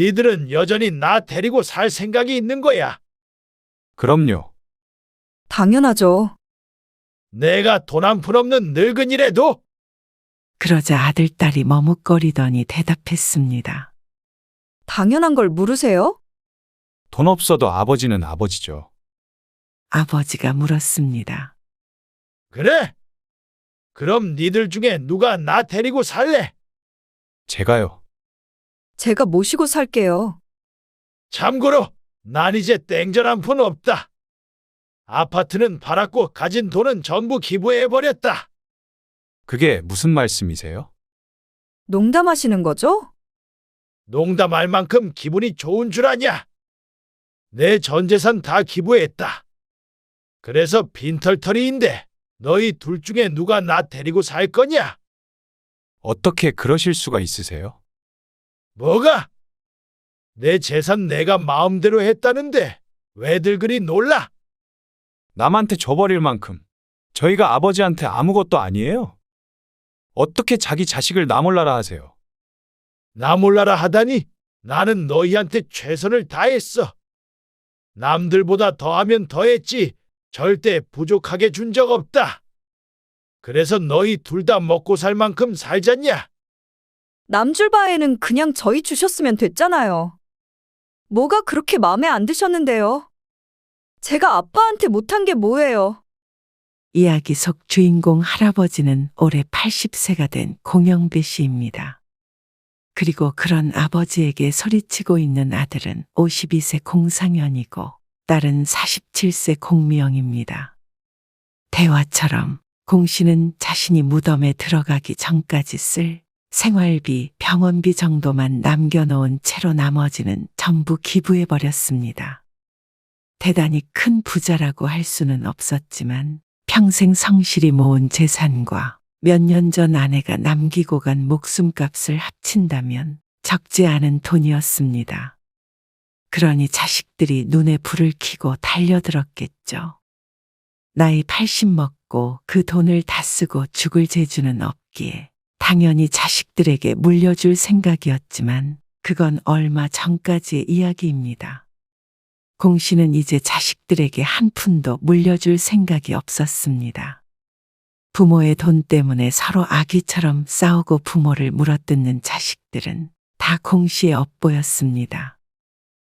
니들은 여전히 나 데리고 살 생각이 있는 거야. 그럼요. 당연하죠. 내가 돈 한 푼 없는 늙은이라도 그러자 아들딸이 머뭇거리더니 대답했습니다. 당연한 걸 물으세요? 돈 없어도 아버지는 아버지죠. 아버지가 물었습니다. 그래? 그럼 니들 중에 누가 나 데리고 살래? 제가요. 제가 모시고 살게요. 참고로 난 이제 땡전 한 푼 없다. 아파트는 팔았고 가진 돈은 전부 기부해버렸다. 그게 무슨 말씀이세요? 농담하시는 거죠? 농담할 만큼 기분이 좋은 줄 아냐? 내 전 재산 다 기부했다. 그래서 빈털터리인데 너희 둘 중에 누가 나 데리고 살 거냐? 어떻게 그러실 수가 있으세요? 뭐가? 내 재산 내가 마음대로 했다는데 왜들 그리 놀라? 남한테 줘버릴 만큼 저희가 아버지한테 아무것도 아니에요. 어떻게 자기 자식을 나 몰라라 하세요? 나 몰라라 하다니 나는 너희한테 최선을 다했어. 남들보다 더하면 더했지 절대 부족하게 준 적 없다. 그래서 너희 둘 다 먹고 살 만큼 살잖냐? 남줄 바에는 그냥 저희 주셨으면 됐잖아요. 뭐가 그렇게 마음에 안 드셨는데요? 제가 아빠한테 못한 게 뭐예요? 이야기 속 주인공 할아버지는 올해 80세가 된 공영배 씨입니다. 그리고 그런 아버지에게 소리치고 있는 아들은 52세 공상현이고 딸은 47세 공미영입니다. 대화처럼 공 씨는 자신이 무덤에 들어가기 전까지 쓸 생활비, 병원비 정도만 남겨놓은 채로 나머지는 전부 기부해버렸습니다. 대단히 큰 부자라고 할 수는 없었지만 평생 성실히 모은 재산과 몇 년 전 아내가 남기고 간 목숨값을 합친다면 적지 않은 돈이었습니다. 그러니 자식들이 눈에 불을 켜고 달려들었겠죠. 나이 80 먹고 그 돈을 다 쓰고 죽을 재주는 없기에 당연히 자식들에게 물려줄 생각이었지만 그건 얼마 전까지의 이야기입니다. 공 씨는 이제 자식들에게 한 푼도 물려줄 생각이 없었습니다. 부모의 돈 때문에 서로 아기처럼 싸우고 부모를 물어뜯는 자식들은 다 공 씨의 업보였습니다.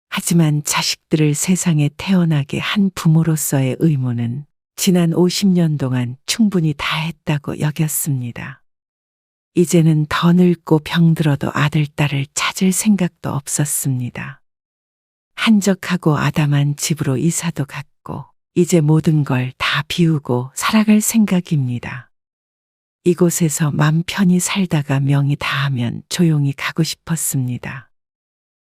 하지만 자식들을 세상에 태어나게 한 부모로서의 의무는 지난 50년 동안 충분히 다했다고 여겼습니다. 이제는 더 늙고 병들어도 아들, 딸을 찾을 생각도 없었습니다. 한적하고 아담한 집으로 이사도 갔고 이제 모든 걸 다 비우고 살아갈 생각입니다. 이곳에서 맘 편히 살다가 명이 다하면 조용히 가고 싶었습니다.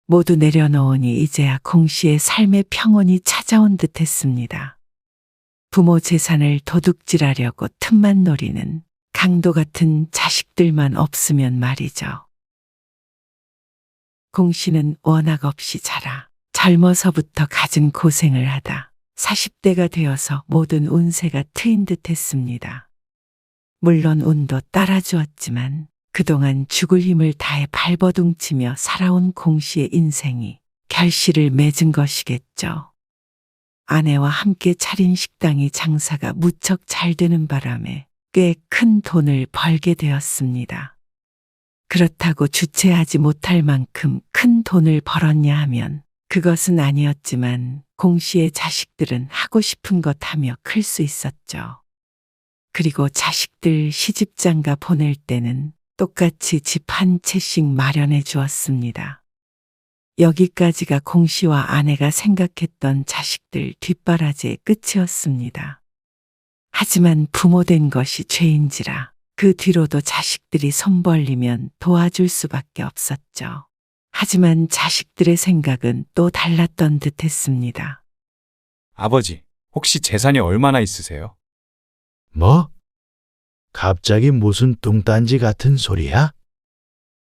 모두 내려놓으니 이제야 공 씨의 삶의 평온이 찾아온 듯 했습니다. 부모 재산을 도둑질하려고 틈만 노리는 강도 같은 자식들만 없으면 말이죠. 공 씨는 워낙 없이 자라 젊어서부터 갖은 고생을 하다 40대가 되어서 모든 운세가 트인 듯 했습니다. 물론 운도 따라주었지만 그동안 죽을 힘을 다해 발버둥치며 살아온 공 씨의 인생이 결실을 맺은 것이겠죠. 아내와 함께 차린 식당이 장사가 무척 잘 되는 바람에 꽤 큰 돈을 벌게 되었습니다. 그렇다고 주체하지 못할 만큼 큰 돈을 벌었냐 하면 그것은 아니었지만 공 씨의 자식들은 하고 싶은 것 하며 클 수 있었죠. 그리고 자식들 시집장가 보낼 때는 똑같이 집 한 채씩 마련해 주었습니다. 여기까지가 공 씨와 아내가 생각했던 자식들 뒷바라지의 끝이었습니다. 하지만 부모 된 것이 죄인지라 그 뒤로도 자식들이 손 벌리면 도와줄 수밖에 없었죠. 하지만 자식들의 생각은 또 달랐던 듯 했습니다. 아버지, 혹시 재산이 얼마나 있으세요? 뭐? 갑자기 무슨 뚱딴지 같은 소리야?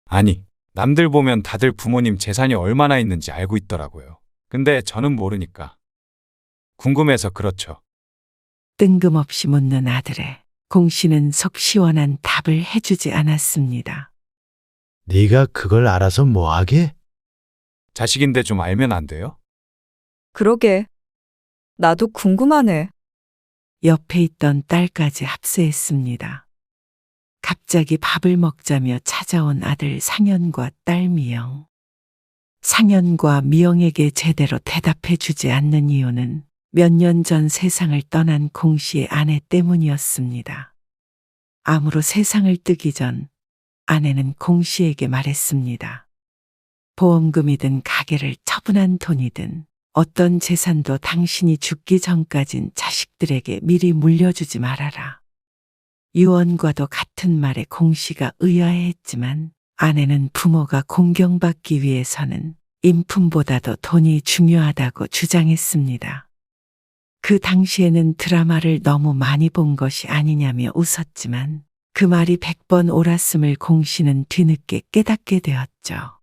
아니, 남들 보면 다들 부모님 재산이 얼마나 있는지 알고 있더라고요. 근데 저는 모르니까. 궁금해서 그렇죠. 뜬금없이 묻는 아들에 공 씨는 속 시원한 답을 해주지 않았습니다. 네가 그걸 알아서 뭐하게? 자식인데 좀 알면 안 돼요? 그러게. 나도 궁금하네. 옆에 있던 딸까지 합세했습니다. 갑자기 밥을 먹자며 찾아온 아들 상현과 딸 미영. 상현과 미영에게 제대로 대답해 주지 않는 이유는 몇 년 전 세상을 떠난 공 씨의 아내 때문이었습니다. 암으로 세상을 뜨기 전 아내는 공 씨에게 말했습니다. 보험금이든 가게를 처분한 돈이든 어떤 재산도 당신이 죽기 전까진 자식들에게 미리 물려주지 말아라. 유언과도 같은 말에 공 씨가 의아해했지만 아내는 부모가 공경받기 위해서는 인품보다도 돈이 중요하다고 주장했습니다. 그 당시에는 드라마를 너무 많이 본 것이 아니냐며 웃었지만 그 말이 100번 옳았음을 공 씨는 뒤늦게 깨닫게 되었죠.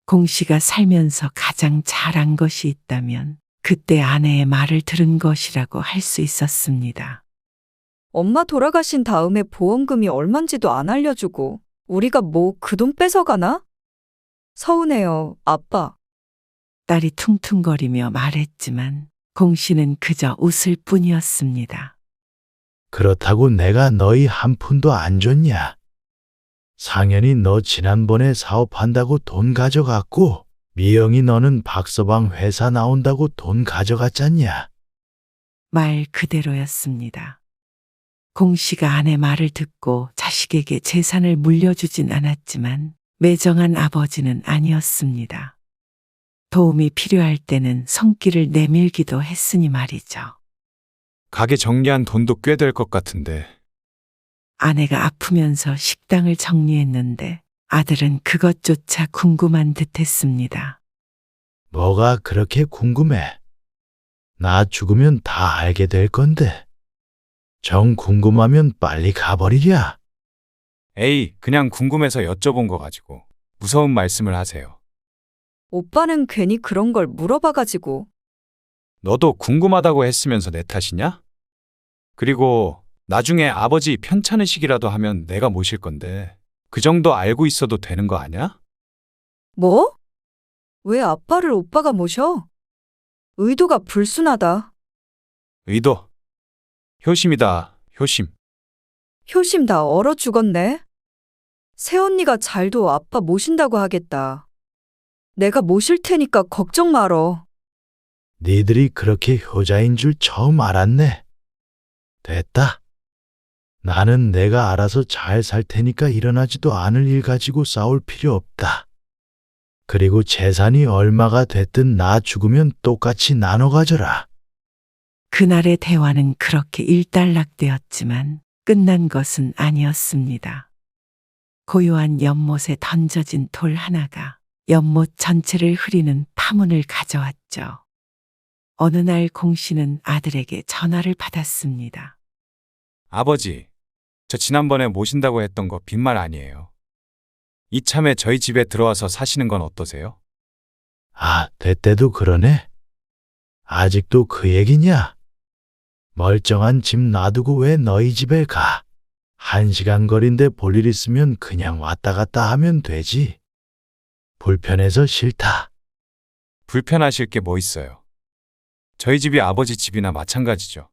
공 씨가 살면서 가장 잘한 것이 있다면 그때 아내의 말을 들은 것이라고 할 수 있었습니다. 엄마 돌아가신 다음에 보험금이 얼만지도 안 알려주고 우리가 뭐 그 돈 뺏어가나? 서운해요, 아빠. 딸이 퉁퉁거리며 말했지만 공 씨는 그저 웃을 뿐이었습니다. 그렇다고 내가 너희 한 푼도 안 줬냐? 상현이 너 지난번에 사업한다고 돈 가져갔고 미영이 너는 박서방 회사 나온다고 돈 가져갔잖냐? 말 그대로였습니다. 공 씨가 아내 말을 듣고 자식에게 재산을 물려주진 않았지만 매정한 아버지는 아니었습니다. 도움이 필요할 때는 손길을 내밀기도 했으니 말이죠. 가게 정리한 돈도 꽤 될 것 같은데. 아내가 아프면서 식당을 정리했는데 아들은 그것조차 궁금한 듯했습니다. 뭐가 그렇게 궁금해? 나 죽으면 다 알게 될 건데. 정 궁금하면 빨리 가버리랴. 에이, 그냥 궁금해서 여쭤본 거 가지고 무서운 말씀을 하세요. 오빠는 괜히 그런 걸 물어봐가지고. 너도 궁금하다고 했으면서 내 탓이냐? 그리고 나중에 아버지 편찮으시기라도 하면 내가 모실 건데 그 정도 알고 있어도 되는 거 아냐? 뭐? 왜 아빠를 오빠가 모셔? 의도가 불순하다. 의도. 효심이다, 효심. 효심 다 얼어 죽었네. 새언니가 잘도 아빠 모신다고 하겠다. 내가 모실 테니까 걱정 말어. 니들이 그렇게 효자인 줄 처음 알았네. 됐다. 나는 내가 알아서 잘 살 테니까 일어나지도 않을 일 가지고 싸울 필요 없다. 그리고 재산이 얼마가 됐든 나 죽으면 똑같이 나눠 가져라. 그날의 대화는 그렇게 일단락되었지만 끝난 것은 아니었습니다. 고요한 연못에 던져진 돌 하나가 연못 전체를 흐리는 파문을 가져왔죠. 어느 날 공 씨는 아들에게 전화를 받았습니다. 아버지, 저 지난번에 모신다고 했던 거 빈말 아니에요. 이참에 저희 집에 들어와서 사시는 건 어떠세요? 아, 대때도 그러네. 아직도 그 얘기냐? 멀쩡한 집 놔두고 왜 너희 집에 가? 1시간 거리인데 볼 일 있으면 그냥 왔다 갔다 하면 되지. 불편해서 싫다. 불편하실 게 뭐 있어요? 저희 집이 아버지 집이나 마찬가지죠.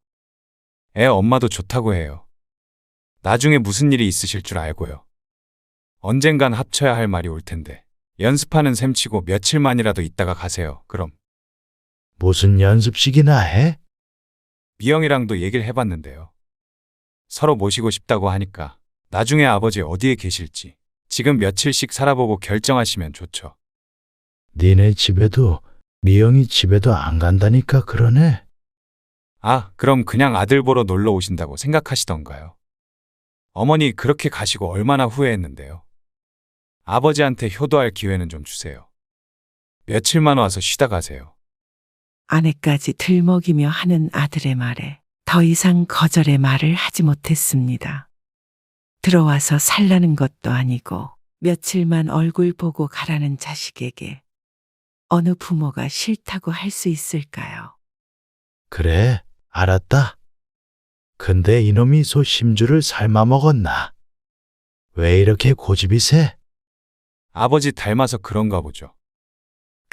애 엄마도 좋다고 해요. 나중에 무슨 일이 있으실 줄 알고요. 언젠간 합쳐야 할 말이 올 텐데 연습하는 셈치고 며칠만이라도 있다가 가세요. 그럼. 무슨 연습식이나 해? 미영이랑도 얘기를 해봤는데요. 서로 모시고 싶다고 하니까 나중에 아버지 어디에 계실지 지금 며칠씩 살아보고 결정하시면 좋죠. 니네 집에도 미영이 집에도 안 간다니까 그러네. 아, 그럼 그냥 아들 보러 놀러 오신다고 생각하시던가요? 어머니 그렇게 가시고 얼마나 후회했는데요. 아버지한테 효도할 기회는 좀 주세요. 며칠만 와서 쉬다 가세요. 아내까지 들먹이며 하는 아들의 말에 더 이상 거절의 말을 하지 못했습니다. 들어와서 살라는 것도 아니고 며칠만 얼굴 보고 가라는 자식에게 어느 부모가 싫다고 할 수 있을까요? 그래, 알았다. 근데 이놈이 소 심주를 삶아 먹었나? 왜 이렇게 고집이 세? 아버지 닮아서 그런가 보죠.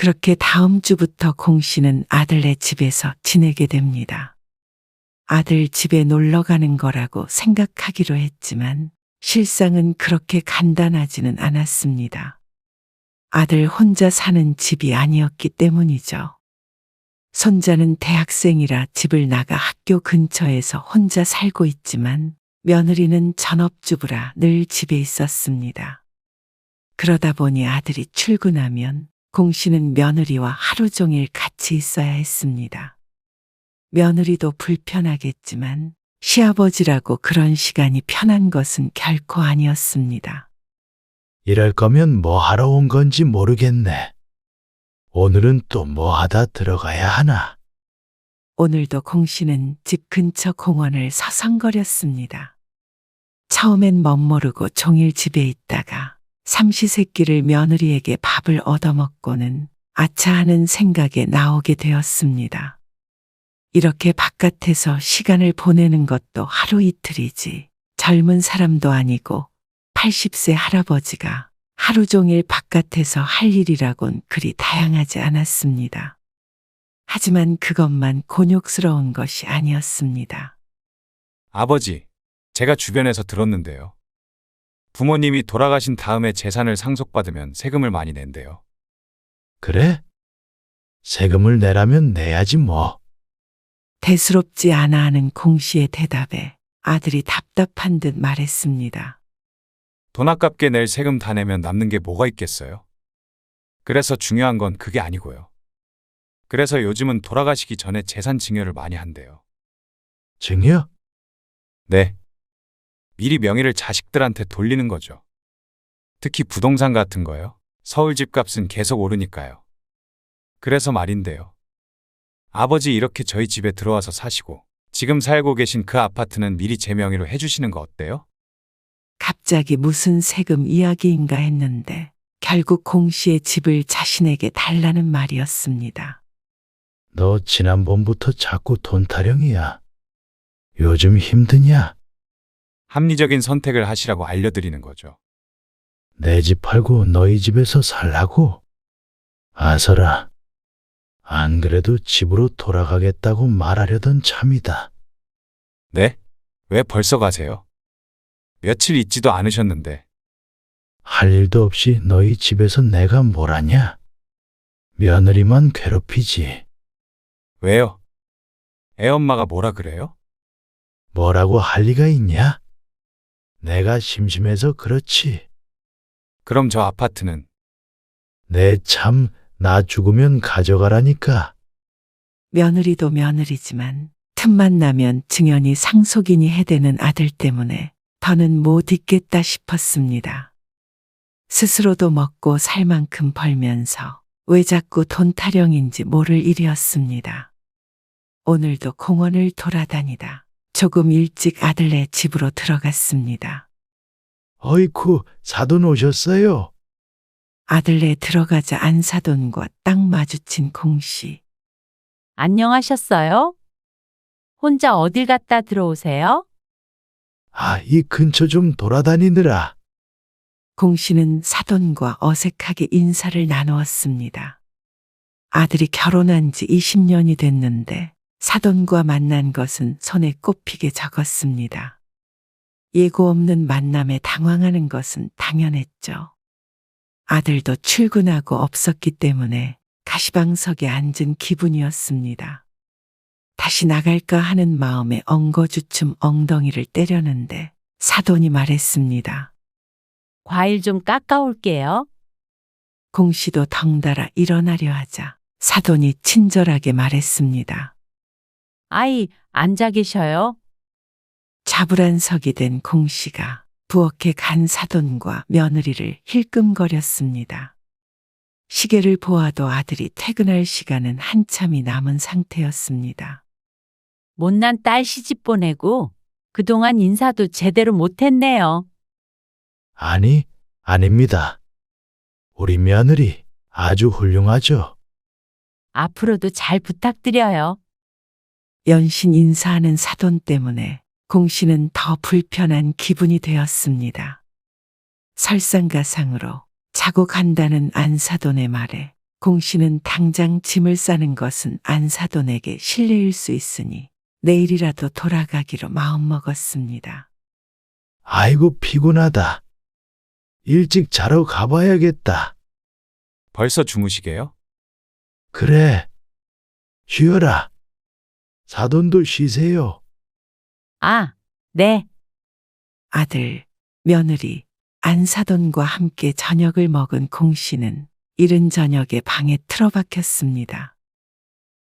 그렇게 다음 주부터 공 씨는 아들네 집에서 지내게 됩니다. 아들 집에 놀러 가는 거라고 생각하기로 했지만 실상은 그렇게 간단하지는 않았습니다. 아들 혼자 사는 집이 아니었기 때문이죠. 손자는 대학생이라 집을 나가 학교 근처에서 혼자 살고 있지만 며느리는 전업주부라 늘 집에 있었습니다. 그러다 보니 아들이 출근하면 공 씨는 며느리와 하루 종일 같이 있어야 했습니다. 며느리도 불편하겠지만 시아버지라고 그런 시간이 편한 것은 결코 아니었습니다. 이럴 거면 뭐 하러 온 건지 모르겠네. 오늘은 또 뭐 하다 들어가야 하나? 오늘도 공 씨는 집 근처 공원을 서성거렸습니다. 처음엔 멋모르고 종일 집에 있다가 삼시세끼를 며느리에게 밥을 얻어먹고는 아차 하는 생각에 나오게 되었습니다. 이렇게 바깥에서 시간을 보내는 것도 하루 이틀이지 젊은 사람도 아니고 80세 할아버지가 하루 종일 바깥에서 할 일이라곤 그리 다양하지 않았습니다. 하지만 그것만 곤욕스러운 것이 아니었습니다. 아버지, 제가 주변에서 들었는데요. 부모님이 돌아가신 다음에 재산을 상속받으면 세금을 많이 낸대요. 그래? 세금을 내라면 내야지 뭐. 대수롭지 않아 하는 공 씨의 대답에 아들이 답답한 듯 말했습니다. 돈 아깝게 낼 세금 다 내면 남는 게 뭐가 있겠어요? 그래서 중요한 건 그게 아니고요. 그래서 요즘은 돌아가시기 전에 재산 증여를 많이 한대요. 증여? 네. 미리 명의를 자식들한테 돌리는 거죠. 특히 부동산 같은 거요. 서울 집값은 계속 오르니까요. 그래서 말인데요. 아버지 이렇게 저희 집에 들어와서 사시고 지금 살고 계신 그 아파트는 미리 제 명의로 해주시는 거 어때요? 갑자기 무슨 세금 이야기인가 했는데 결국 공 씨의 집을 자신에게 달라는 말이었습니다. 너 지난번부터 자꾸 돈 타령이야. 요즘 힘드냐? 합리적인 선택을 하시라고 알려드리는 거죠. 내 집 팔고 너희 집에서 살라고? 아서라. 안 그래도 집으로 돌아가겠다고 말하려던 참이다. 네? 왜 벌써 가세요? 며칠 있지도 않으셨는데. 할 일도 없이 너희 집에서 내가 뭘 하냐? 며느리만 괴롭히지. 왜요? 애엄마가 뭐라 그래요? 뭐라고 할 리가 있냐? 내가 심심해서 그렇지. 그럼 저 아파트는 내 참, 나 죽으면 가져가라니까. 며느리도 며느리지만 틈만 나면 증연이 상속인이 해대는 아들 때문에 더는 못 있겠다 싶었습니다. 스스로도 먹고 살 만큼 벌면서 왜 자꾸 돈 타령인지 모를 일이었습니다. 오늘도 공원을 돌아다니다 조금 일찍 아들네 집으로 들어갔습니다. 어이쿠, 사돈 오셨어요? 아들네 들어가자 안사돈과 딱 마주친 공씨. 안녕하셨어요? 혼자 어딜 갔다 들어오세요? 아, 이 근처 좀 돌아다니느라. 공씨는 사돈과 어색하게 인사를 나누었습니다. 아들이 결혼한 지 20년이 됐는데 사돈과 만난 것은 손에 꼽히게 적었습니다. 예고 없는 만남에 당황하는 것은 당연했죠. 아들도 출근하고 없었기 때문에 가시방석에 앉은 기분이었습니다. 다시 나갈까 하는 마음에 엉거주춤 엉덩이를 때렸는데 사돈이 말했습니다. 과일 좀 깎아올게요. 공씨도 덩달아 일어나려 하자 사돈이 친절하게 말했습니다. 아이, 앉아 계셔요. 자불안석이 된 공씨가 부엌에 간 사돈과 며느리를 힐끔거렸습니다. 시계를 보아도 아들이 퇴근할 시간은 한참이 남은 상태였습니다. 못난 딸 시집 보내고 그동안 인사도 제대로 못했네요. 아니, 아닙니다. 우리 며느리 아주 훌륭하죠. 앞으로도 잘 부탁드려요. 연신 인사하는 사돈 때문에 공씨는 더 불편한 기분이 되었습니다. 설상가상으로 자고 간다는 안사돈의 말에 공 씨는 당장 짐을 싸는 것은 안사돈에게 실례일 수 있으니 내일이라도 돌아가기로 마음먹었습니다. 아이고, 피곤하다. 일찍 자러 가봐야겠다. 벌써 주무시게요? 그래. 쉬어라. 사돈도 쉬세요. 아, 네. 아들, 며느리, 안사돈과 함께 저녁을 먹은 공 씨는 이른 저녁에 방에 틀어박혔습니다.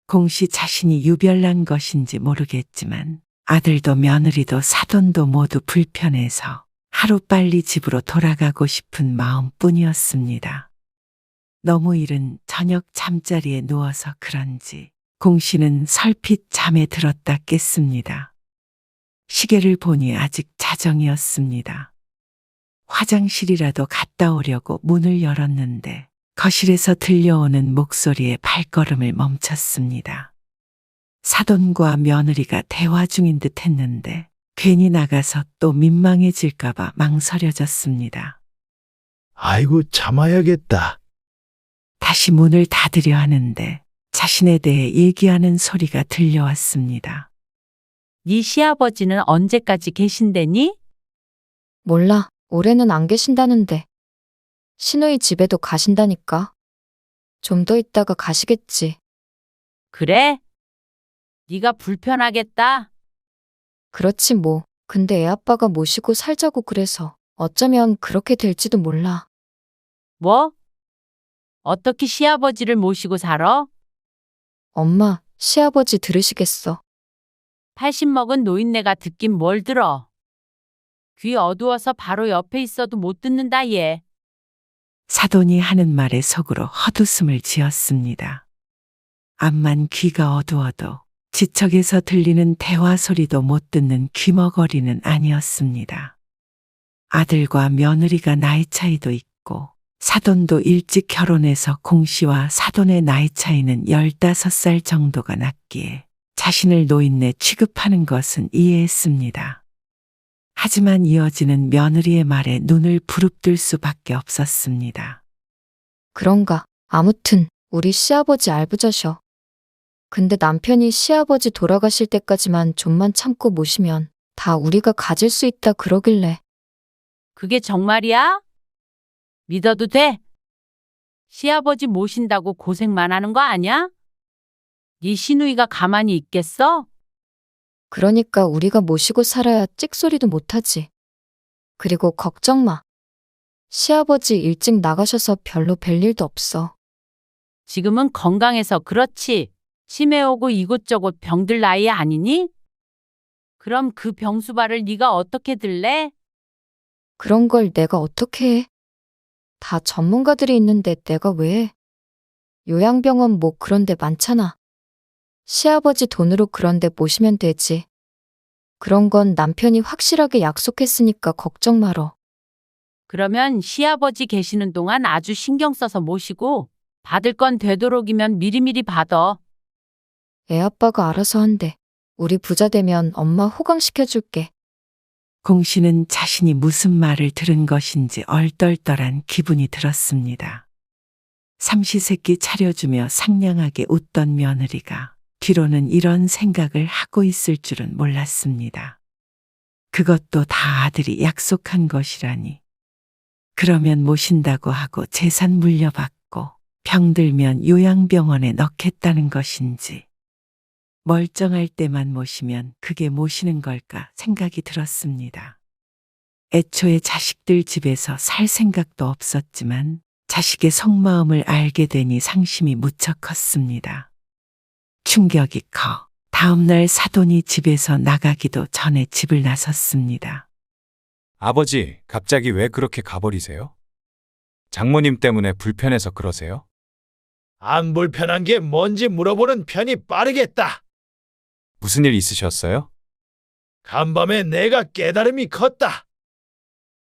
공 씨 자신이 유별난 것인지 모르겠지만 아들도 며느리도 사돈도 모두 불편해서 하루빨리 집으로 돌아가고 싶은 마음뿐이었습니다. 너무 이른 저녁 잠자리에 누워서 그런지 공 씨는 설핏 잠에 들었다 깼습니다. 시계를 보니 아직 자정이었습니다. 화장실이라도 갔다 오려고 문을 열었는데 거실에서 들려오는 목소리에 발걸음을 멈췄습니다. 사돈과 며느리가 대화 중인 듯 했는데 괜히 나가서 또 민망해질까봐 망설여졌습니다. 아이고, 참아야겠다. 다시 문을 닫으려 하는데 자신에 대해 얘기하는 소리가 들려왔습니다. 네 시아버지는 언제까지 계신대니? 몰라. 올해는 안 계신다는데. 시누이 집에도 가신다니까. 좀 더 있다가 가시겠지. 그래? 네가 불편하겠다. 그렇지 뭐. 근데 애 아빠가 모시고 살자고 그래서 어쩌면 그렇게 될지도 몰라. 뭐? 어떻게 시아버지를 모시고 살아? 엄마, 시아버지 들으시겠어. 80 먹은 노인네가 듣긴 뭘 들어. 귀 어두워서 바로 옆에 있어도 못 듣는다 얘. 사돈이 하는 말에 속으로 헛웃음을 지었습니다. 암만 귀가 어두워도 지척에서 들리는 대화 소리도 못 듣는 귀머거리는 아니었습니다. 아들과 며느리가 나이 차이도 있고 사돈도 일찍 결혼해서 공 씨와 사돈의 나이 차이는 15살 정도가 났기에 자신을 노인네 취급하는 것은 이해했습니다. 하지만 이어지는 며느리의 말에 눈을 부릅뜰 수밖에 없었습니다. 그런가. 아무튼 우리 시아버지 알부자셔. 근데 남편이 시아버지 돌아가실 때까지만 좀만 참고 모시면 다 우리가 가질 수 있다 그러길래. 그게 정말이야? 믿어도 돼? 시아버지 모신다고 고생만 하는 거 아니야? 네 시누이가 가만히 있겠어? 그러니까 우리가 모시고 살아야 찍소리도 못하지. 그리고 걱정 마. 시아버지 일찍 나가셔서 별로 뵐 일도 없어. 지금은 건강해서 그렇지. 치매 오고 이곳저곳 병들 나이 아니니? 그럼 그 병수발을 네가 어떻게 들래? 그런 걸 내가 어떻게 해? 다 전문가들이 있는데 내가 왜 해? 요양병원 뭐 그런 데 많잖아. 시아버지 돈으로 그런 데 모시면 되지. 그런 건 남편이 확실하게 약속했으니까 걱정 말어. 그러면 시아버지 계시는 동안 아주 신경 써서 모시고 받을 건 되도록이면 미리미리 받아. 애 아빠가 알아서 한대. 우리 부자 되면 엄마 호강시켜줄게. 공 씨는 자신이 무슨 말을 들은 것인지 얼떨떨한 기분이 들었습니다. 삼시세끼 차려주며 상냥하게 웃던 며느리가 뒤로는 이런 생각을 하고 있을 줄은 몰랐습니다. 그것도 다 아들이 약속한 것이라니. 그러면 모신다고 하고 재산 물려받고 병들면 요양병원에 넣겠다는 것인지. 멀쩡할 때만 모시면 그게 모시는 걸까 생각이 들었습니다. 애초에 자식들 집에서 살 생각도 없었지만 자식의 속마음을 알게 되니 상심이 무척 컸습니다. 충격이 커 다음날 사돈이 집에서 나가기도 전에 집을 나섰습니다. 아버지, 갑자기 왜 그렇게 가버리세요? 장모님 때문에 불편해서 그러세요? 안 불편한 게 뭔지 물어보는 편이 빠르겠다. 무슨 일 있으셨어요? 간밤에 내가 깨달음이 컸다.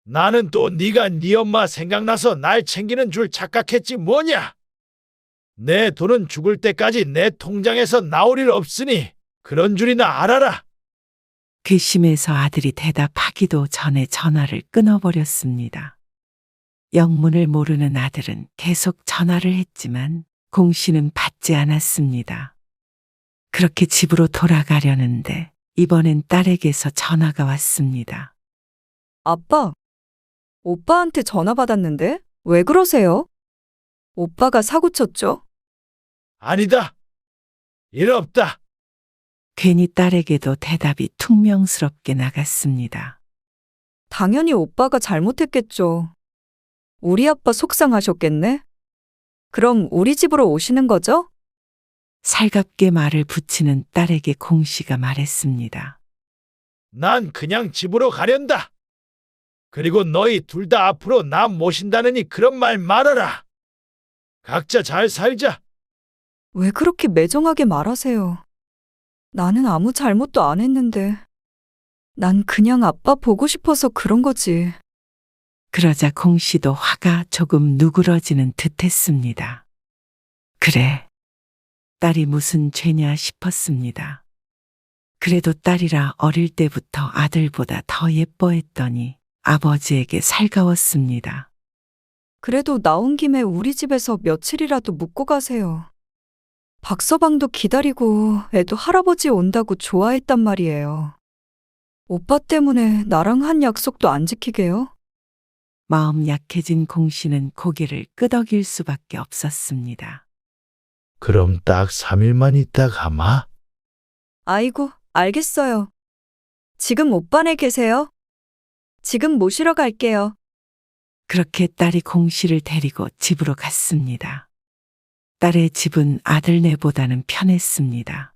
나는 또 네가 네 엄마 생각나서 날 챙기는 줄 착각했지 뭐냐. 내 돈은 죽을 때까지 내 통장에서 나올 일 없으니 그런 줄이나 알아라. 괘씸해서 아들이 대답하기도 전에 전화를 끊어버렸습니다. 영문을 모르는 아들은 계속 전화를 했지만 공 씨는 받지 않았습니다. 그렇게 집으로 돌아가려는데 이번엔 딸에게서 전화가 왔습니다. 아빠, 오빠한테 전화 받았는데? 왜 그러세요? 오빠가 사고 쳤죠? 아니다. 일 없다. 괜히 딸에게도 대답이 퉁명스럽게 나갔습니다. 당연히 오빠가 잘못했겠죠. 우리 아빠 속상하셨겠네? 그럼 우리 집으로 오시는 거죠? 살갑게 말을 붙이는 딸에게 공 씨가 말했습니다. 난 그냥 집으로 가련다. 그리고 너희 둘 다 앞으로 나 모신다느니 그런 말 말아라. 각자 잘 살자. 왜 그렇게 매정하게 말하세요? 나는 아무 잘못도 안 했는데. 난 그냥 아빠 보고 싶어서 그런 거지. 그러자 공 씨도 화가 조금 누그러지는 듯 했습니다. 그래. 딸이 무슨 죄냐 싶었습니다. 그래도 딸이라 어릴 때부터 아들보다 더 예뻐했더니 아버지에게 살가웠습니다. 그래도 나온 김에 우리 집에서 며칠이라도 묵고 가세요. 박서방도 기다리고 애도 할아버지 온다고 좋아했단 말이에요. 오빠 때문에 나랑 한 약속도 안 지키게요? 마음 약해진 공 씨는 고개를 끄덕일 수밖에 없었습니다. 그럼 딱 3일만 있다 가마. 아이고, 알겠어요. 지금 오빠네 계세요? 지금 모시러 갈게요. 그렇게 딸이 공 씨를 데리고 집으로 갔습니다. 딸의 집은 아들네보다는 편했습니다.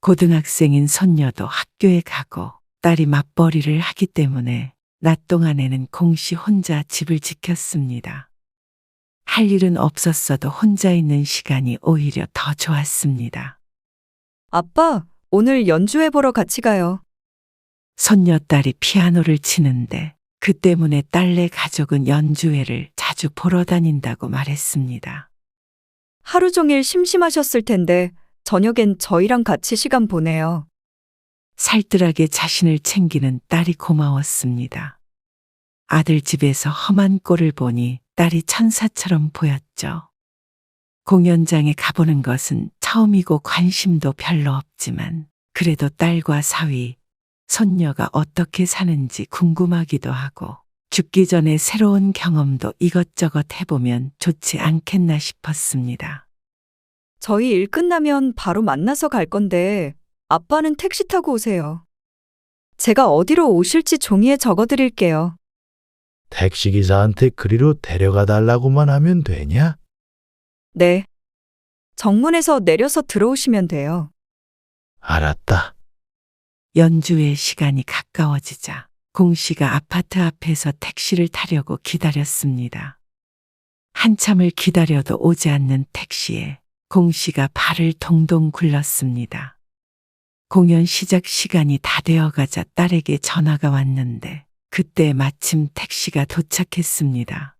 고등학생인 손녀도 학교에 가고 딸이 맞벌이를 하기 때문에 낮 동안에는 공 씨 혼자 집을 지켰습니다. 할 일은 없었어도 혼자 있는 시간이 오히려 더 좋았습니다. 아빠, 오늘 연주회 보러 같이 가요. 손녀딸이 피아노를 치는데 그 때문에 딸네 가족은 연주회를 자주 보러 다닌다고 말했습니다. 하루 종일 심심하셨을 텐데 저녁엔 저희랑 같이 시간 보내요. 살뜰하게 자신을 챙기는 딸이 고마웠습니다. 아들 집에서 험한 꼴을 보니 딸이 천사처럼 보였죠. 공연장에 가보는 것은 처음이고 관심도 별로 없지만 그래도 딸과 사위, 손녀가 어떻게 사는지 궁금하기도 하고 죽기 전에 새로운 경험도 이것저것 해보면 좋지 않겠나 싶었습니다. 저희 일 끝나면 바로 만나서 갈 건데 아빠는 택시 타고 오세요. 제가 어디로 오실지 종이에 적어 드릴게요. 택시기사한테 그리로 데려가 달라고만 하면 되냐? 네. 정문에서 내려서 들어오시면 돼요. 알았다. 연주회 시간이 가까워지자 공 씨가 아파트 앞에서 택시를 타려고 기다렸습니다. 한참을 기다려도 오지 않는 택시에 공 씨가 발을 동동 굴렀습니다. 공연 시작 시간이 다 되어가자 딸에게 전화가 왔는데 그때 마침 택시가 도착했습니다.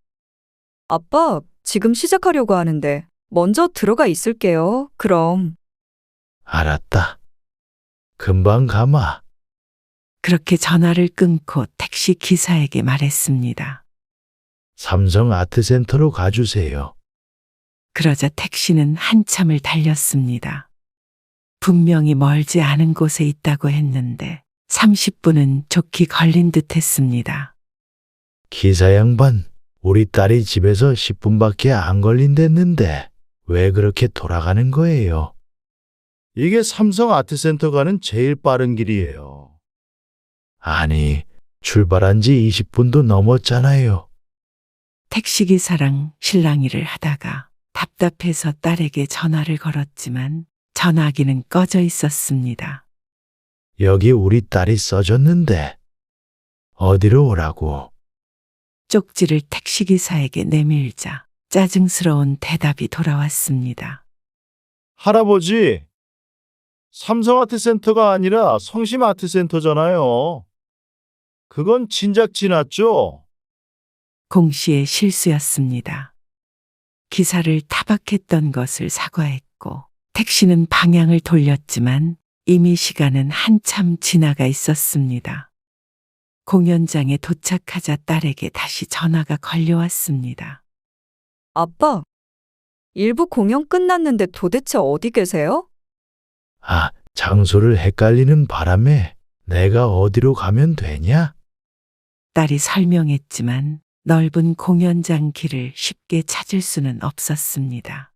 아빠, 지금 시작하려고 하는데 먼저 들어가 있을게요. 그럼. 알았다. 금방 가마. 그렇게 전화를 끊고 택시 기사에게 말했습니다. 삼성 아트센터로 가주세요. 그러자 택시는 한참을 달렸습니다. 분명히 멀지 않은 곳에 있다고 했는데 30분은 좋게 걸린 듯 했습니다. 기사 양반, 우리 딸이 집에서 10분밖에 안 걸린댔는데 왜 그렇게 돌아가는 거예요? 이게 삼성 아트센터 가는 제일 빠른 길이에요. 아니, 출발한 지 20분도 넘었잖아요. 택시기사랑 실랑이를 하다가 답답해서 딸에게 전화를 걸었지만 전화기는 꺼져 있었습니다. 여기 우리 딸이 써줬는데 어디로 오라고? 쪽지를 택시기사에게 내밀자 짜증스러운 대답이 돌아왔습니다. 할아버지, 삼성아트센터가 아니라 성심아트센터잖아요. 그건 진작 지났죠? 공씨의 실수였습니다. 기사를 타박했던 것을 사과했고 택시는 방향을 돌렸지만 이미 시간은 한참 지나가 있었습니다. 공연장에 도착하자 딸에게 다시 전화가 걸려왔습니다. 아빠, 일부 공연 끝났는데 도대체 어디 계세요? 아, 장소를 헷갈리는 바람에 내가 어디로 가면 되냐? 딸이 설명했지만 넓은 공연장 길을 쉽게 찾을 수는 없었습니다.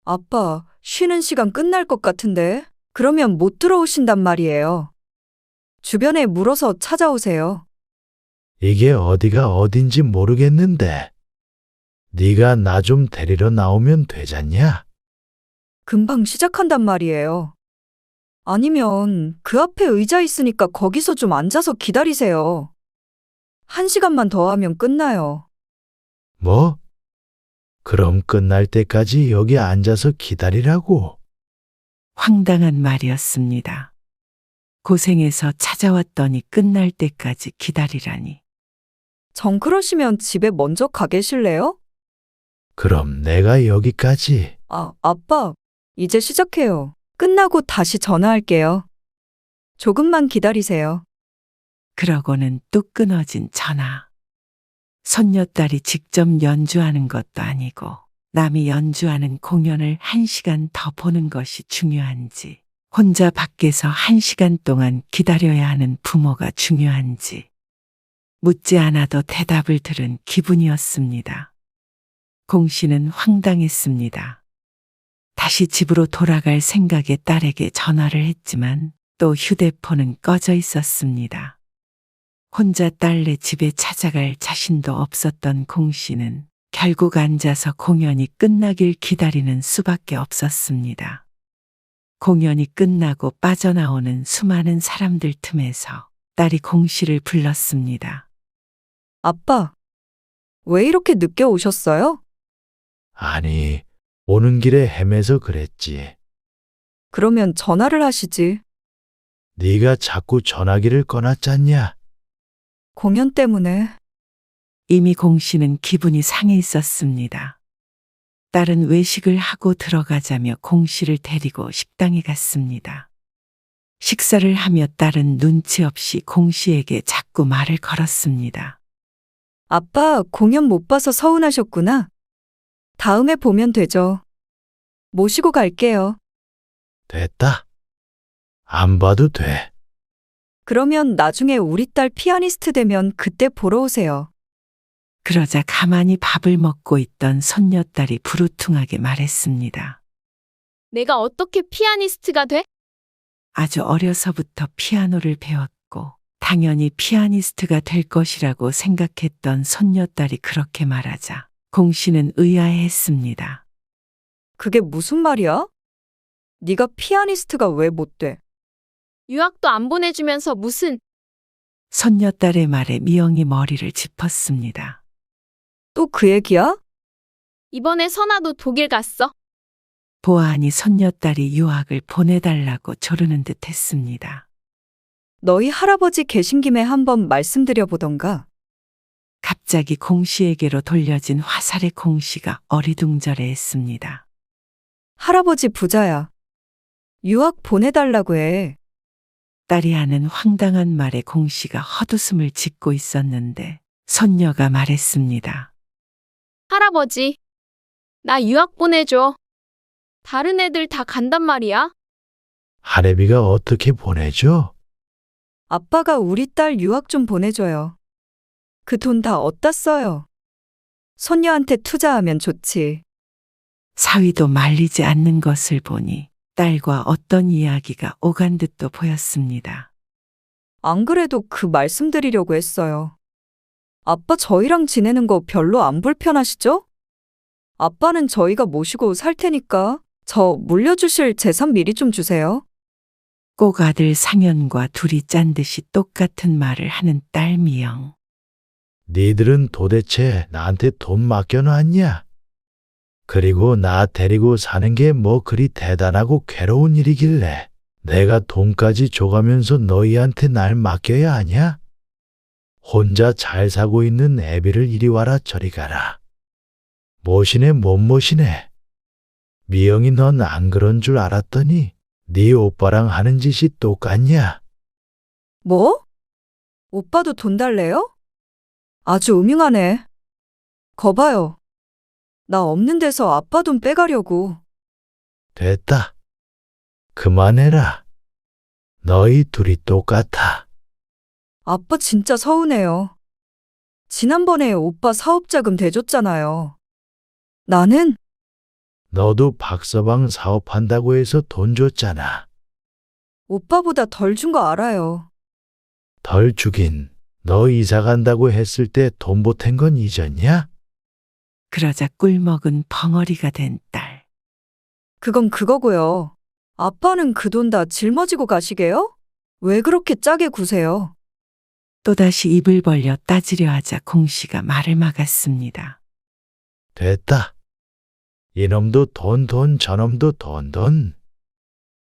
아빠, 쉬는 시간 끝날 것 같은데? 그러면 못 들어오신단 말이에요. 주변에 물어서 찾아오세요. 이게 어디가 어딘지 모르겠는데. 네가 나 좀 데리러 나오면 되잖냐? 금방 시작한단 말이에요. 아니면 그 앞에 의자 있으니까 거기서 좀 앉아서 기다리세요. 1시간만 더 하면 끝나요. 뭐? 그럼 끝날 때까지 여기 앉아서 기다리라고? 황당한 말이었습니다. 고생해서 찾아왔더니 끝날 때까지 기다리라니. 정 그러시면 집에 먼저 가 계실래요? 그럼 내가 여기까지. 아빠, 이제 시작해요. 끝나고 다시 전화할게요. 조금만 기다리세요. 그러고는 뚝 끊어진 전화. 손녀딸이 직접 연주하는 것도 아니고 남이 연주하는 공연을 1시간 더 보는 것이 중요한지, 혼자 밖에서 1시간 동안 기다려야 하는 부모가 중요한지, 묻지 않아도 대답을 들은 기분이었습니다. 공 씨는 황당했습니다. 다시 집으로 돌아갈 생각에 딸에게 전화를 했지만 또 휴대폰은 꺼져 있었습니다. 혼자 딸네 집에 찾아갈 자신도 없었던 공 씨는 결국 앉아서 공연이 끝나길 기다리는 수밖에 없었습니다. 공연이 끝나고 빠져나오는 수많은 사람들 틈에서 딸이 공 씨를 불렀습니다. 아빠, 왜 이렇게 늦게 오셨어요? 아니, 오는 길에 헤매서 그랬지. 그러면 전화를 하시지. 네가 자꾸 전화기를 꺼놨잖냐? 공연 때문에. 이미 공 씨는 기분이 상해 있었습니다. 딸은 외식을 하고 들어가자며 공 씨를 데리고 식당에 갔습니다. 식사를 하며 딸은 눈치 없이 공 씨에게 자꾸 말을 걸었습니다. 아빠, 공연 못 봐서 서운하셨구나. 다음에 보면 되죠. 모시고 갈게요. 됐다. 안 봐도 돼. 그러면 나중에 우리 딸 피아니스트 되면 그때 보러 오세요. 그러자 가만히 밥을 먹고 있던 손녀딸이 부르퉁하게 말했습니다. 내가 어떻게 피아니스트가 돼? 아주 어려서부터 피아노를 배웠고 당연히 피아니스트가 될 것이라고 생각했던 손녀딸이 그렇게 말하자 공 씨는 의아해했습니다. 그게 무슨 말이야? 네가 피아니스트가 왜 못 돼? 유학도 안 보내주면서 무슨 손녀딸의 말에 미영이 머리를 짚었습니다. 또 그 얘기야? 이번에 선아도 독일 갔어. 보아하니 손녀딸이 유학을 보내달라고 조르는 듯 했습니다. 너희 할아버지 계신 김에 한번 말씀드려 보던가. 갑자기 공 씨에게로 돌려진 화살의 공 씨가 어리둥절해했습니다. 할아버지 부자야. 유학 보내달라고 해. 딸이 하는 황당한 말에 공 씨가 헛웃음을 짓고 있었는데 손녀가 말했습니다. 할아버지, 나 유학 보내줘. 다른 애들 다 간단 말이야. 할애비가 어떻게 보내줘? 아빠가 우리 딸 유학 좀 보내줘요. 그 돈 다 어디다 써요? 손녀한테 투자하면 좋지. 사위도 말리지 않는 것을 보니 딸과 어떤 이야기가 오간 듯도 보였습니다. 안 그래도 그 말씀드리려고 했어요. 아빠 저희랑 지내는 거 별로 안 불편하시죠? 아빠는 저희가 모시고 살 테니까 저 물려주실 재산 미리 좀 주세요. 꼭 아들 상현과 둘이 짠 듯이 똑같은 말을 하는 딸 미영. 니들은 도대체 나한테 돈 맡겨놨냐? 그리고 나 데리고 사는 게 뭐 그리 대단하고 괴로운 일이길래 내가 돈까지 줘가면서 너희한테 날 맡겨야 하냐? 혼자 잘 사고 있는 애비를 이리 와라 저리 가라. 모시네 못 모시네. 미영이 넌 안 그런 줄 알았더니 네 오빠랑 하는 짓이 똑같냐? 뭐? 오빠도 돈 달래요? 아주 음흉하네. 거봐요. 나 없는 데서 아빠 돈 빼가려고. 됐다. 그만해라. 너희 둘이 똑같아. 아빠 진짜 서운해요. 지난번에 오빠 사업자금 대줬잖아요. 나는 너도 박서방 사업한다고 해서 돈 줬잖아. 오빠보다 덜 준 거 알아요. 덜 주긴. 너 이사 간다고 했을 때 돈 보탠 건 잊었냐? 그러자 꿀먹은 벙어리가 된 딸. 그건 그거고요. 아빠는 그 돈 다 짊어지고 가시게요? 왜 그렇게 짜게 구세요? 또다시 입을 벌려 따지려 하자 공씨가 말을 막았습니다. 됐다. 이놈도 돈, 저놈도 돈.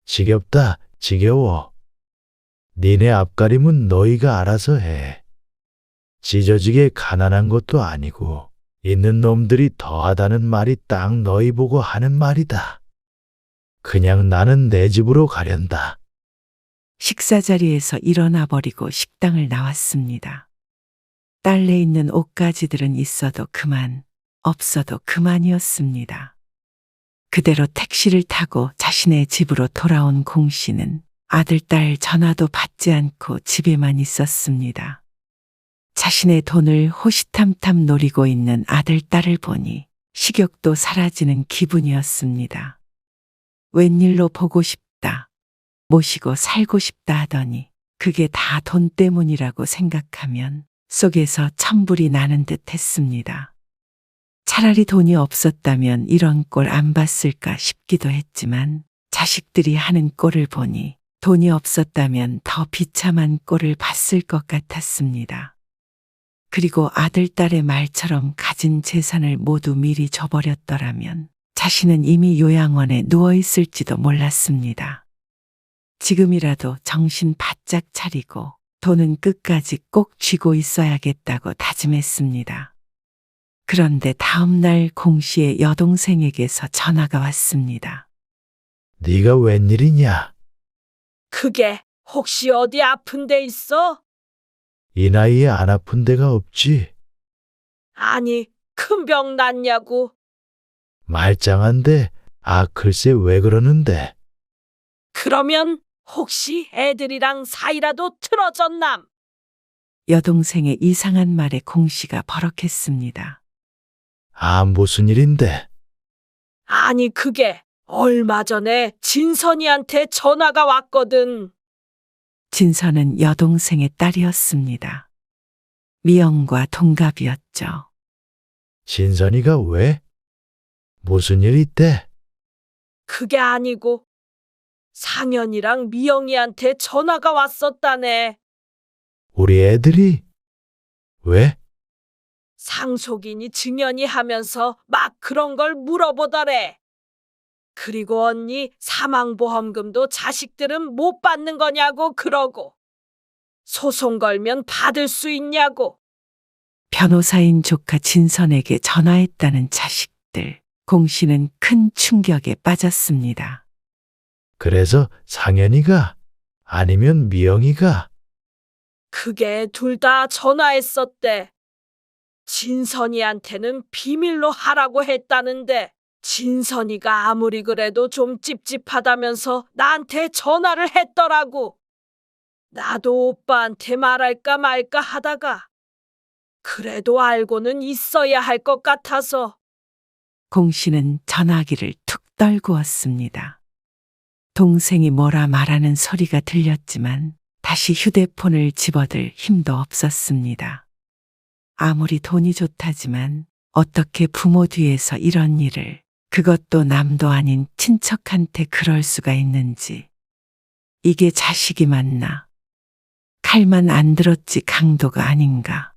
지겹다, 지겨워. 니네 앞가림은 너희가 알아서 해. 찢어지게 가난한 것도 아니고 있는 놈들이 더하다는 말이 딱 너희 보고 하는 말이다. 그냥 나는 내 집으로 가련다. 식사 자리에서 일어나 버리고 식당을 나왔습니다. 딸내 있는 옷가지들은 있어도 그만, 없어도 그만이었습니다. 그대로 택시를 타고 자신의 집으로 돌아온 공 씨는 아들, 딸 전화도 받지 않고 집에만 있었습니다. 자신의 돈을 호시탐탐 노리고 있는 아들, 딸을 보니 식욕도 사라지는 기분이었습니다. 웬일로 보고 싶다, 모시고 살고 싶다 하더니 그게 다 돈 때문이라고 생각하면 속에서 천불이 나는 듯 했습니다. 차라리 돈이 없었다면 이런 꼴 안 봤을까 싶기도 했지만 자식들이 하는 꼴을 보니 돈이 없었다면 더 비참한 꼴을 봤을 것 같았습니다. 그리고 아들, 딸의 말처럼 가진 재산을 모두 미리 줘버렸더라면 자신은 이미 요양원에 누워있을지도 몰랐습니다. 지금이라도 정신 바짝 차리고 돈은 끝까지 꼭 쥐고 있어야겠다고 다짐했습니다. 그런데 다음 날 공 씨의 여동생에게서 전화가 왔습니다. 네가 웬일이냐? 그게 혹시 어디 아픈 데 있어? 이 나이에 안 아픈 데가 없지. 아니, 큰 병 났냐고. 말짱한데, 글쎄 왜 그러는데? 그러면 혹시 애들이랑 사이라도 틀어졌남? 여동생의 이상한 말에 공 씨가 버럭했습니다. 무슨 일인데? 아니, 그게 얼마 전에 진선이한테 전화가 왔거든. 진선은 여동생의 딸이었습니다. 미영과 동갑이었죠. 진선이가 왜? 무슨 일 있대? 그게 아니고 상현이랑 미영이한테 전화가 왔었다네. 우리 애들이? 왜? 상속인이 증연이 하면서 막 그런 걸 물어보더래. 그리고 언니 사망보험금도 자식들은 못 받는 거냐고 그러고 소송 걸면 받을 수 있냐고. 변호사인 조카 진선에게 전화했다는 자식들. 공 씨는 큰 충격에 빠졌습니다. 그래서 상현이가? 아니면 미영이가? 그게 둘 다 전화했었대. 진선이한테는 비밀로 하라고 했다는데 진선이가 아무리 그래도 좀 찝찝하다면서 나한테 전화를 했더라고. 나도 오빠한테 말할까 말까 하다가 그래도 알고는 있어야 할 것 같아서. 공 씨는 전화기를 툭 떨구었습니다. 동생이 뭐라 말하는 소리가 들렸지만 다시 휴대폰을 집어들 힘도 없었습니다. 아무리 돈이 좋다지만 어떻게 부모 뒤에서 이런 일을, 그것도 남도 아닌 친척한테 그럴 수가 있는지. 이게 자식이 맞나? 칼만 안 들었지 강도가 아닌가.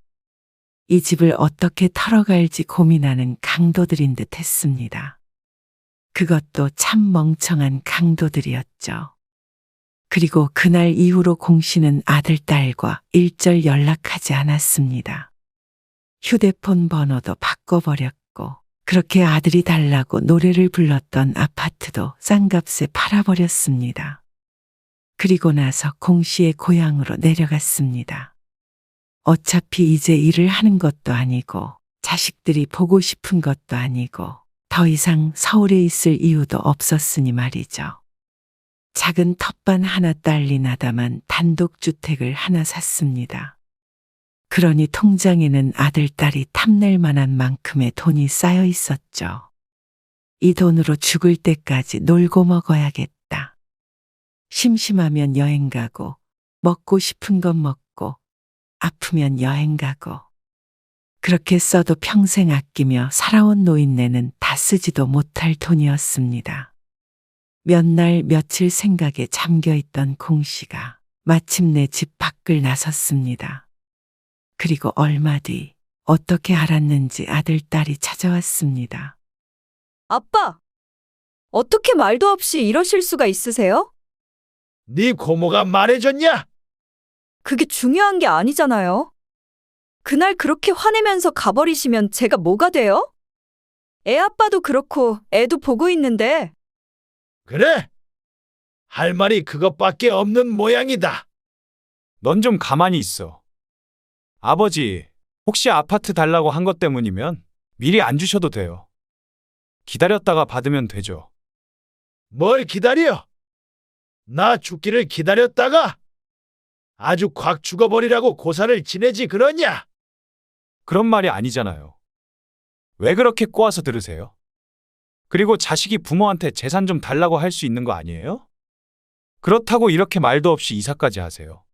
이 집을 어떻게 털어갈지 고민하는 강도들인 듯 했습니다. 그것도 참 멍청한 강도들이었죠. 그리고 그날 이후로 공 씨는 아들, 딸과 일절 연락하지 않았습니다. 휴대폰 번호도 바꿔버렸고 그렇게 아들이 달라고 노래를 불렀던 아파트도 싼값에 팔아버렸습니다. 그리고 나서 공 씨의 고향으로 내려갔습니다. 어차피 이제 일을 하는 것도 아니고 자식들이 보고 싶은 것도 아니고 더 이상 서울에 있을 이유도 없었으니 말이죠. 작은 텃밭 하나 딸린 하다만 단독주택을 하나 샀습니다. 그러니 통장에는 아들, 딸이 탐낼 만한 만큼의 돈이 쌓여 있었죠. 이 돈으로 죽을 때까지 놀고 먹어야겠다. 심심하면 여행 가고, 먹고 싶은 것 먹고, 아프면 여행 가고. 그렇게 써도 평생 아끼며 살아온 노인네는 다 쓰지도 못할 돈이었습니다. 몇 날 며칠 생각에 잠겨 있던 공 씨가 마침내 집 밖을 나섰습니다. 그리고 얼마 뒤 어떻게 알았는지 아들, 딸이 찾아왔습니다. 아빠! 어떻게 말도 없이 이러실 수가 있으세요? 네 고모가 말해줬냐? 그게 중요한 게 아니잖아요. 그날 그렇게 화내면서 가버리시면 제가 뭐가 돼요? 애 아빠도 그렇고 애도 보고 있는데. 그래? 할 말이 그것밖에 없는 모양이다. 넌 좀 가만히 있어. 아버지, 혹시 아파트 달라고 한 것 때문이면 미리 안 주셔도 돼요. 기다렸다가 받으면 되죠. 뭘 기다려? 나 죽기를 기다렸다가 아주 콱 죽어버리라고 고사를 지내지 그러냐? 그런 말이 아니잖아요. 왜 그렇게 꼬아서 들으세요? 그리고 자식이 부모한테 재산 좀 달라고 할 수 있는 거 아니에요? 그렇다고 이렇게 말도 없이 이사까지 하세요.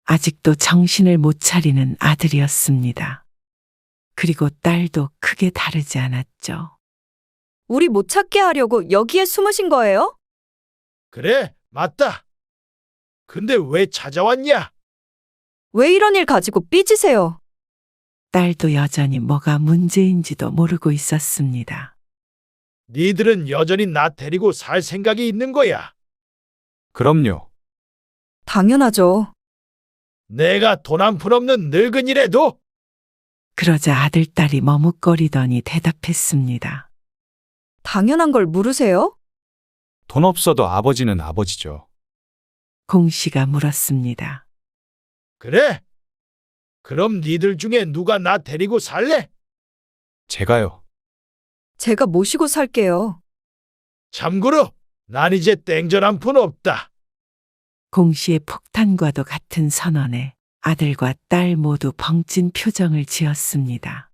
아직도 정신을 못 차리는 아들이었습니다. 그리고 딸도 크게 다르지 않았죠. 우리 못 찾게 하려고 여기에 숨으신 거예요? 그래, 맞다. 근데 왜 찾아왔냐? 왜 이런 일 가지고 삐지세요? 딸도 여전히 뭐가 문제인지도 모르고 있었습니다. 니들은 여전히 나 데리고 살 생각이 있는 거야. 그럼요. 당연하죠. 내가 돈 한 푼 없는 늙은이라도 그러자 아들, 딸이 머뭇거리더니 대답했습니다. 당연한 걸 물으세요? 돈 없어도 아버지는 아버지죠. 공 씨가 물었습니다. 그래? 그럼 니들 중에 누가 나 데리고 살래? 제가요. 제가 모시고 살게요. 참고로 난 이제 땡전 한 푼 없다. 공 씨의 폭탄과도 같은 선언에 아들과 딸 모두 벙찐 표정을 지었습니다.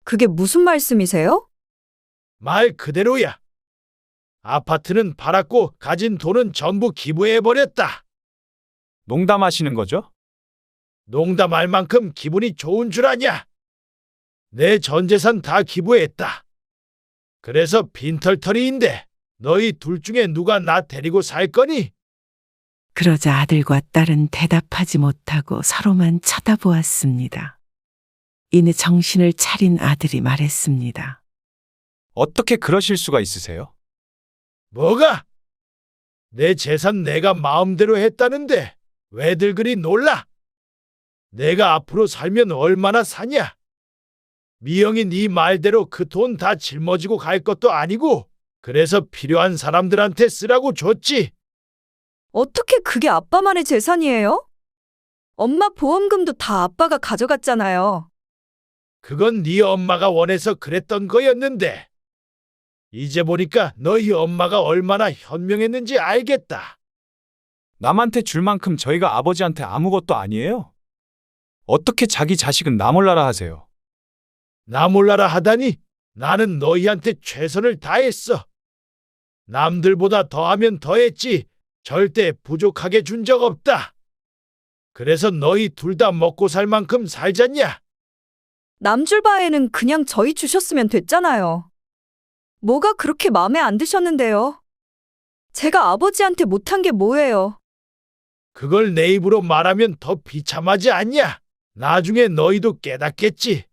그게 무슨 말씀이세요? 말 그대로야. 아파트는 팔았고 가진 돈은 전부 기부해버렸다. 농담하시는 거죠? 농담할 만큼 기분이 좋은 줄 아냐? 내 전 재산 다 기부했다. 그래서 빈털터리인데 너희 둘 중에 누가 나 데리고 살 거니? 그러자 아들과 딸은 대답하지 못하고 서로만 쳐다보았습니다. 이내 정신을 차린 아들이 말했습니다. 어떻게 그러실 수가 있으세요? 뭐가? 내 재산 내가 마음대로 했다는데 왜들 그리 놀라? 내가 앞으로 살면 얼마나 사냐? 미영이 네 말대로 그 돈 다 짊어지고 갈 것도 아니고 그래서 필요한 사람들한테 쓰라고 줬지. 어떻게 그게 아빠만의 재산이에요? 엄마 보험금도 다 아빠가 가져갔잖아요. 그건 네 엄마가 원해서 그랬던 거였는데 이제 보니까 너희 엄마가 얼마나 현명했는지 알겠다. 남한테 줄 만큼 저희가 아버지한테 아무것도 아니에요? 어떻게 자기 자식은 나 몰라라 하세요? 나 몰라라 하다니 나는 너희한테 최선을 다했어. 남들보다 더하면 더했지 절대 부족하게 준 적 없다. 그래서 너희 둘 다 먹고 살 만큼 살잖냐? 남줄 바에는 그냥 저희 주셨으면 됐잖아요. 뭐가 그렇게 마음에 안 드셨는데요? 제가 아버지한테 못한 게 뭐예요? 그걸 내 입으로 말하면 더 비참하지 않냐? 나중에 너희도 깨닫겠지.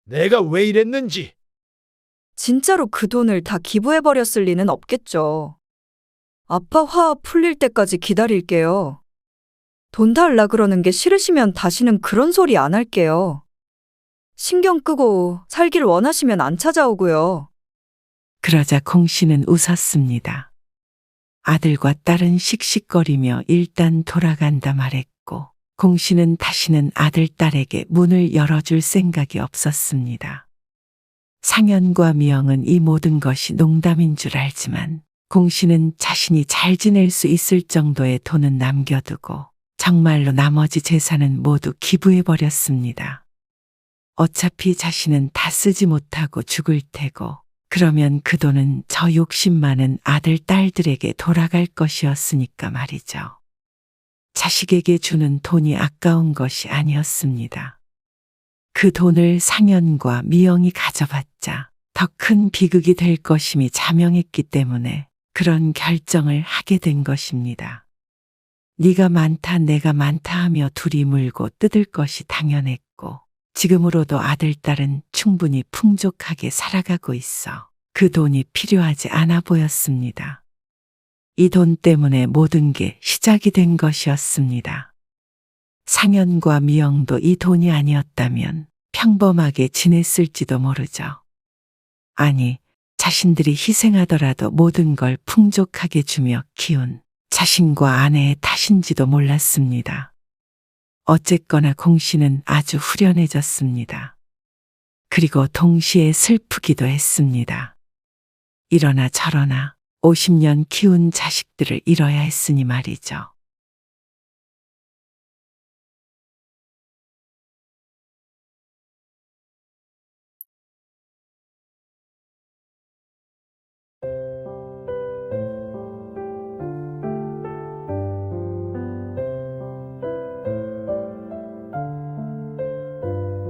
내가 왜 이랬는지. 진짜로 그 돈을 다 기부해버렸을 리는 없겠죠. 아빠 화 풀릴 때까지 기다릴게요. 돈 달라 그러는 게 싫으시면 다시는 그런 소리 안 할게요. 신경 끄고 살길 원하시면 안 찾아오고요. 그러자 공 씨는 웃었습니다. 아들과 딸은 씩씩거리며 일단 돌아간다 말했고 공 씨는 다시는 아들, 딸에게 문을 열어줄 생각이 없었습니다. 상현과 미영은 이 모든 것이 농담인 줄 알지만 공 씨는 자신이 잘 지낼 수 있을 정도의 돈은 남겨두고 정말로 나머지 재산은 모두 기부해버렸습니다. 어차피 자신은 다 쓰지 못하고 죽을 테고 그러면 그 돈은 저 욕심 많은 아들, 딸들에게 돌아갈 것이었으니까 말이죠. 자식에게 주는 돈이 아까운 것이 아니었습니다. 그 돈을 상현과 미영이 가져봤자 더 큰 비극이 될 것임이 자명했기 때문에 그런 결정을 하게 된 것입니다. 네가 많다 내가 많다 하며 둘이 물고 뜯을 것이 당연했고 지금으로도 아들, 딸은 충분히 풍족하게 살아가고 있어 그 돈이 필요하지 않아 보였습니다. 이 돈 때문에 모든 게 시작이 된 것이었습니다. 상현과 미영도 이 돈이 아니었다면 평범하게 지냈을지도 모르죠. 아니, 자신들이 희생하더라도 모든 걸 풍족하게 주며 키운 자신과 아내의 탓인지도 몰랐습니다. 어쨌거나 공 씨는 아주 후련해졌습니다. 그리고 동시에 슬프기도 했습니다. 이러나 저러나 50년 키운 자식들을 잃어야 했으니 말이죠.